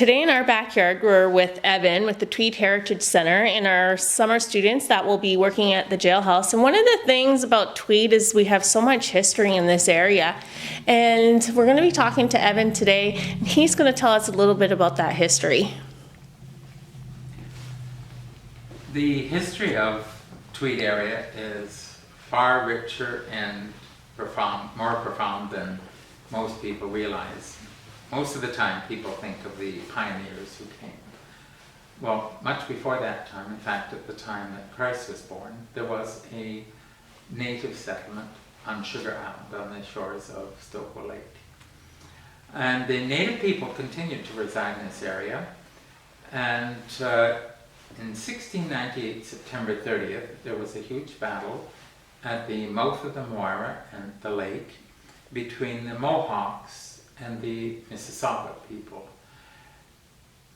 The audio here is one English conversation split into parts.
Today in our backyard, we're with Evan with the Tweed Heritage Center and our summer students that will be working at the jailhouse. And one of the things about Tweed is we have so much history in this area. And we're going to be talking to Evan today, and he's going to tell us a little bit about that history. The history of Tweed area is far richer and more profound than most people realize. Most of the time people think of the pioneers who came. Well, much before that time, in fact at the time that Christ was born, there was a native settlement on Sugar Island on the shores of Stokewell Lake. And the native people continued to reside in this area, and in 1698, September 30th, there was a huge battle at the mouth of the Moira and the lake between the Mohawks and the Mississauga people.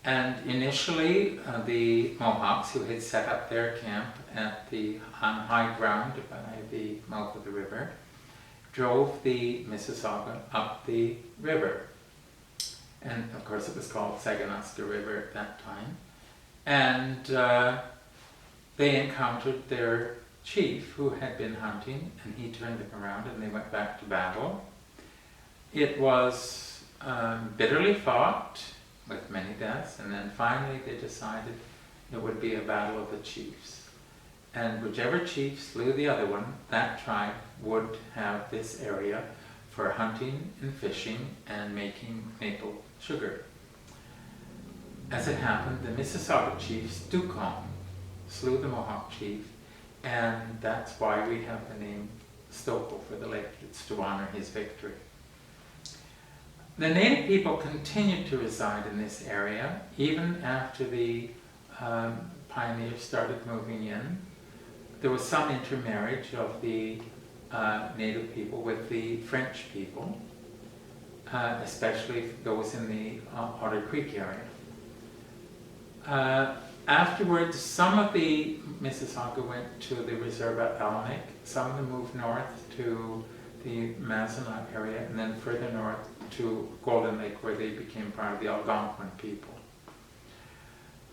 And initially, the Mohawks, who had set up their camp on high ground by the mouth of the river, drove the Mississauga up the river. And of course it was called Sagonaska River at that time. And they encountered their chief who had been hunting, and he turned them around and they went back to battle. It was bitterly fought with many deaths, and then finally they decided it would be a battle of the chiefs. And whichever chief slew the other one, that tribe would have this area for hunting and fishing and making maple sugar. As it happened, the Mississauga chief, Stukong, slew the Mohawk chief, and that's why we have the name Stokewell for the lake. It's to honor his victory. The native people continued to reside in this area even after the pioneers started moving in. There was some intermarriage of the native people with the French people, especially those in the Otter Creek area. Afterwards, some of the Mississauga went to the reserve at Alanic, some of them moved north to the Mazenot area, and then further north to Golden Lake, where they became part of the Algonquin people.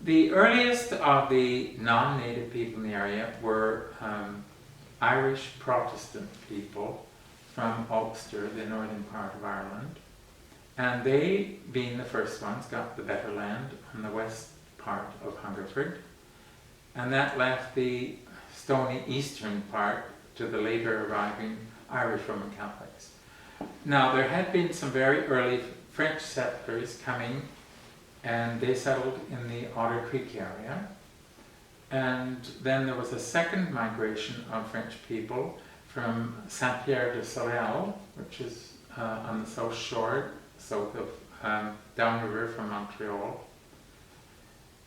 The earliest of the non-native people in the area were Irish Protestant people from Ulster, the northern part of Ireland, and they, being the first ones, got the better land on the west part of Hungerford, and that left the stony eastern part to the later arriving Irish Roman Catholics. Now, there had been some very early French settlers coming, and they settled in the Otter Creek area. And then there was a second migration of French people from Saint-Pierre-de-Sorel, which is on the south shore, south of downriver from Montreal.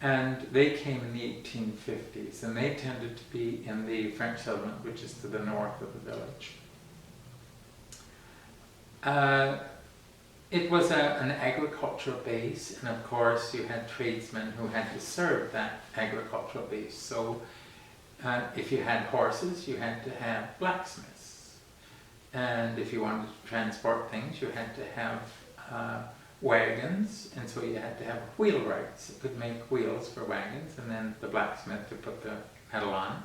And they came in the 1850s, and they tended to be in the French settlement, which is to the north of the village. It was an agricultural base, and of course you had tradesmen who had to serve that agricultural base. So if you had horses, you had to have blacksmiths. And if you wanted to transport things, you had to have wagons, and so you had to have wheelwrights that could make wheels for wagons, and then the blacksmith to put the metal on.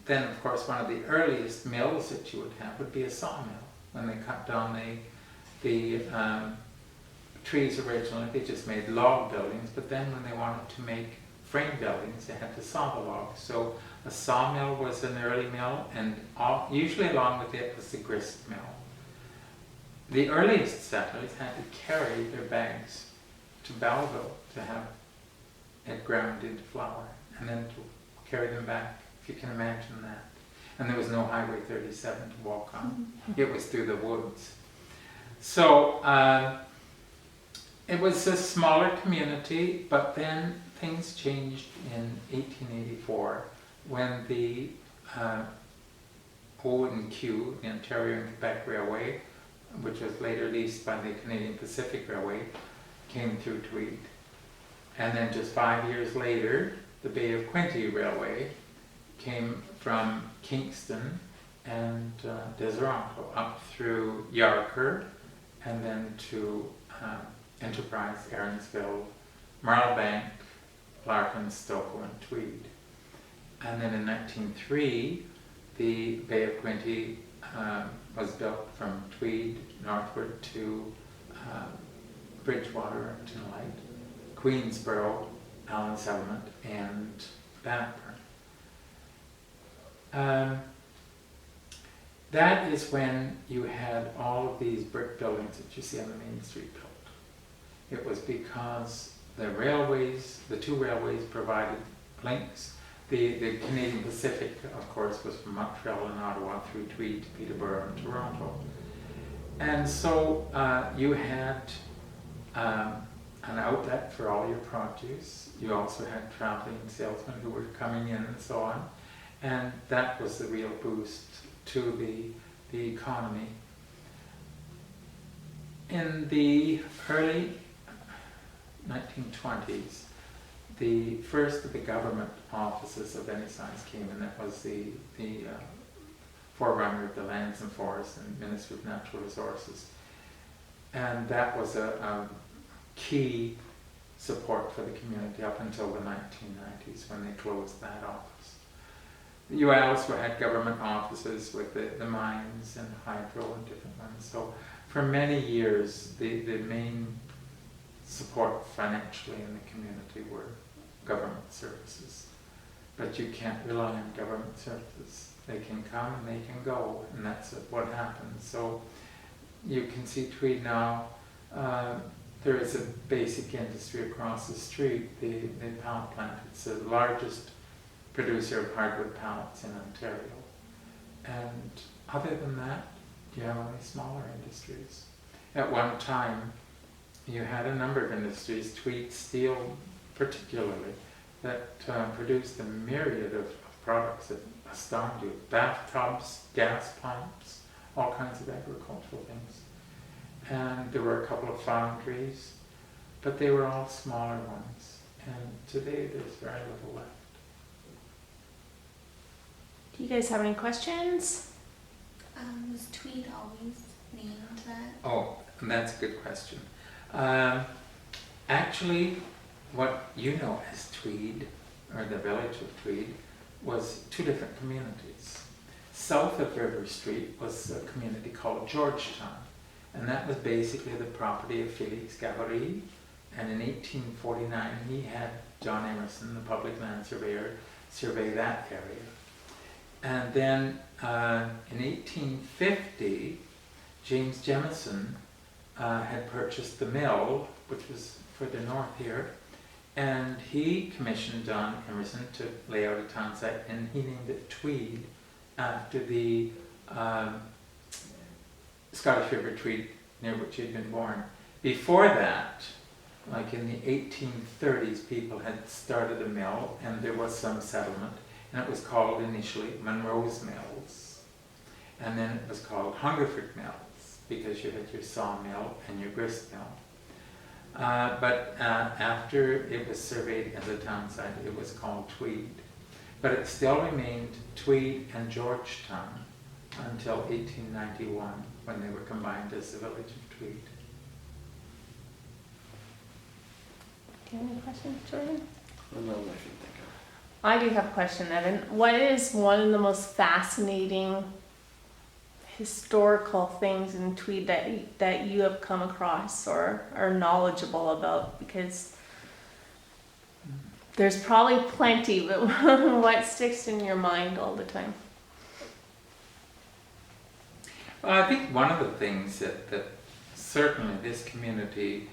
Then, of course, one of the earliest mills that you would have would be a sawmill. When they cut down the trees originally, they just made log buildings, but then when they wanted to make frame buildings, they had to saw the logs. So a sawmill was an early mill, and usually along with it was the grist mill. The earliest settlers had to carry their bags to Belleville to have it ground into flour, and then to carry them back, if you can imagine that. And there was no Highway 37 to walk on. It was through the woods. So it was a smaller community, but then things changed in 1884 when the O&Q, the Ontario and Quebec Railway, which was later leased by the Canadian Pacific Railway, came through Tweed. And then just 5 years later, the Bay of Quinte Railway came from Kingston and Deseronto up through Yarker and then to Enterprise, Erinsville, Marlbank, Larkin, Stokoe, and Tweed. And then in 1903, the Bay of Quinte was built from Tweed northward to Bridgewater, Tinlight, Queensborough, Allen Settlement, and Bannockburn. That is when you had all of these brick buildings that you see on the main street built. It was because the railways, the two railways provided links. The Canadian Pacific, of course, was from Montreal and Ottawa through Tweed to Peterborough and Toronto. And so you had an outlet for all your produce. You also had traveling salesmen who were coming in and so on. And that was the real boost to the economy. In the early 1920s, the first of the government offices of any size came in. That was the forerunner of the Lands and Forests and Ministry of Natural Resources. And that was a key support for the community up until the 1990s when they closed that office. You also had government offices with the mines and hydro and different ones. So for many years, the main support financially in the community were government services. But you can't rely on government services. They can come and they can go, and that's what happens. So you can see Tweed now, there is a basic industry across the street, the pallet plant. It's the largest producer of hardwood pallets in Ontario. And other than that, you have only smaller industries. At one time, you had a number of industries, Tweed Steel particularly, that produced a myriad of products that astound you. Bathtubs, gas pumps, all kinds of agricultural things. And there were a couple of foundries, but they were all smaller ones. And today there's very little left. Do you guys have any questions? Was Tweed always named that? Oh, and that's a good question. Actually, what you know as Tweed, or the village of Tweed, was two different communities. South of River Street was a community called Georgetown, and that was basically the property of Félix Gavory. And in 1849, he had John Emerson, the public land surveyor, survey that area. And then in 1850, James Jemison had purchased the mill, which was further north here, and he commissioned John Emerson to lay out a town site, and he named it Tweed after the Scottish River Tweed, near which he had been born. Before that, like in the 1830s, people had started a mill, and there was some settlement, and it was called initially Monroe's Mills, and then it was called Hungerford Mills, because you had your sawmill and your grist mill. But after it was surveyed as a town site, it was called Tweed. But it still remained Tweed and Georgetown until 1891, when they were combined as the village of Tweed. Any questions, Jordan? None I can think of. I do have a question, Evan. What is one of the most fascinating historical things in Tweed that you have come across or are knowledgeable about? Because there's probably plenty, but what sticks in your mind all the time? Well, I think one of the things that certainly this community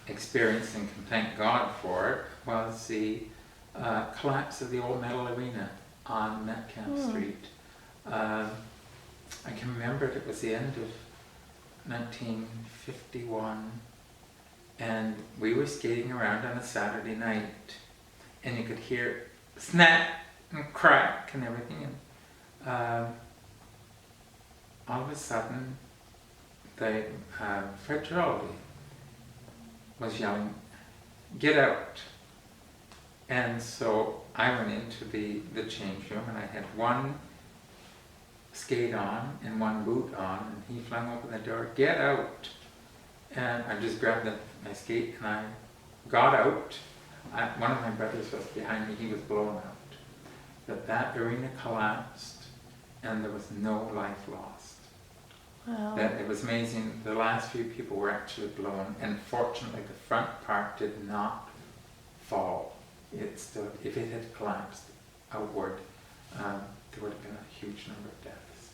experienced and can thank God for was the collapse of the old metal arena on Metcalf Street. I can remember it was the end of 1951, and we were skating around on a Saturday night, and you could hear snap and crack and everything, and all of a sudden the Fred Giraldi was yelling, "Get out!" And so I went into the change room, and I had one skate on and one boot on, and he flung open the door, "Get out!" and I just grabbed my skate and I got out. One of my brothers was behind me, he was blown out. But that arena collapsed and there was no life lost. Wow. That it was amazing. The last few people were actually blown, and fortunately the front part did not fall. It stood. If it had collapsed outward, there would have been a huge number of deaths.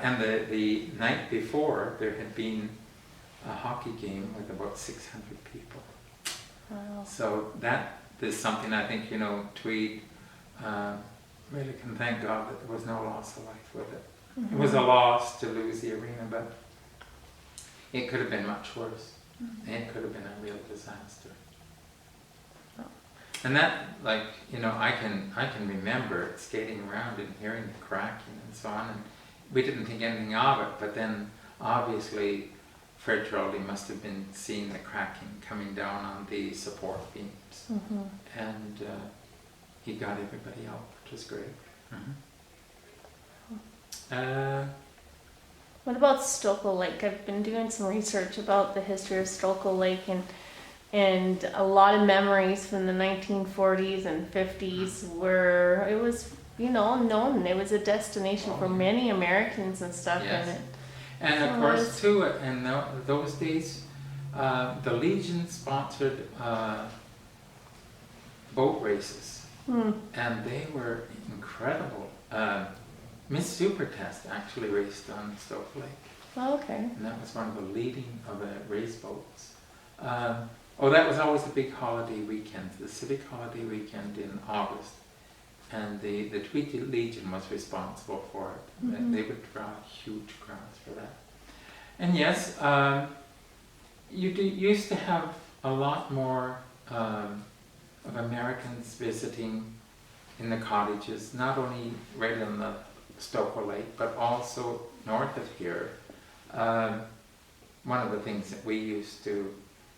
And the night before, there had been a hockey game with about 600 people. Wow. So that is something I think, Tweed really can thank God that there was no loss of life with it. Mm-hmm. It was a loss to lose the arena, but it could have been much worse. Mm-hmm. It could have been a real disaster. Oh. And that, I can remember skating around and hearing the cracking and so on, and we didn't think anything of it, but then obviously Fred Trolley must have been seeing the cracking coming down on the support beams, Mm-hmm. and he got everybody out, which was great. Mm-hmm. What about Stokel Lake? I've been doing some research about the history of Stokel Lake, and a lot of memories from the 1940s and 50s where it was, known. It was a destination for many Americans and stuff. Yes. And of course, too, in those days, the Legion sponsored boat races, and they were incredible. Miss Super Test actually raced on Stoke Lake, Oh, okay. and that was one of the leading of the race boats. That was always the big holiday weekend, the civic holiday weekend in August, and the Tweed Legion was responsible for it. Mm-hmm. They would draw huge crowds for that. And yes, you used to have a lot more of Americans visiting in the cottages, not only right on the Stoker Lake, but also north of here. One of the things that we used to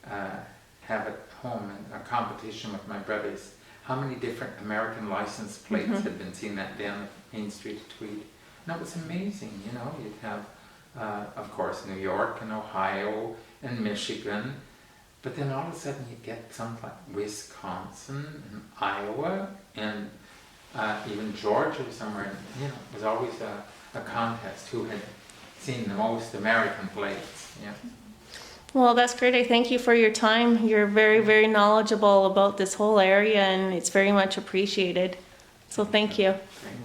have at home in a competition with my brothers, how many different American license plates Mm-hmm. had been seen that day on the main street of Tweed. And that was amazing, you'd have, of course, New York and Ohio and Michigan, but then all of a sudden you'd get some like Wisconsin and Iowa and even Georgia somewhere, and it was always a contest who had seen the most American plates. Yeah. Well, that's great. I thank you for your time. You're very, very knowledgeable about this whole area, and it's very much appreciated. So thank you. Thank